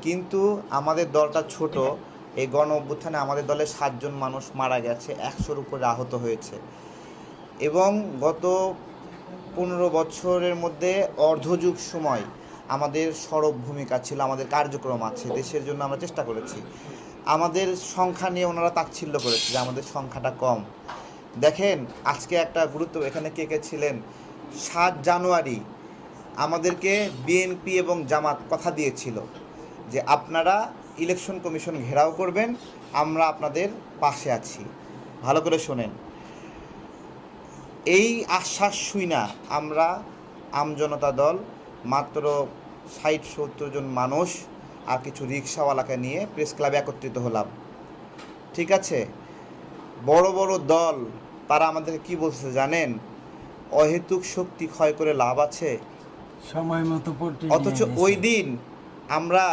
কিন্তু আমাদের দলটা ছোট। এই গণ অভ্যুত্থানে আমাদের দলের 7 জন মানুষ মারা গেছে, 100-র উপরে আহত হয়েছে। এবং গত 15 বছরের মধ্যে অর্ধযুগ সময় আমাদের সরব ভূমিকা ছিল, আমাদের কার্যক্রম আছে, দেশের জন্য আমরা চেষ্টা করেছি। আমাদের সংখ্যা নিয়ে ওনারা তাচ্ছিল্য করেছে যে আমাদের সংখ্যাটা কম। দেখেন আজকে একটা এখানে কে কে ছিলেন, 7 জানুয়ারি আমাদেরকে বিএনপি এবং জামাত কথা দিয়েছিল যে আপনারা ইলেকশন কমিশন ঘেরাও করবেন, আমরা আপনাদের পাশে আছি। ভালো করে শোনেন, এই আশ্বাস শুইনা আমরা আমজনতা দল মাত্র 60-70 জন মানুষ আর কিছু রিক্সাওয়ালাকে নিয়ে প্রেস ক্লাবে একত্রিত হলাম। ঠিক আছে, বড় বড় দল তারা আমাদেরকে কি বলছে জানেন? অহেতুক শক্তি ক্ষয় করে লাভ আছে। সময় মতো অথচ ওই দিন আমরা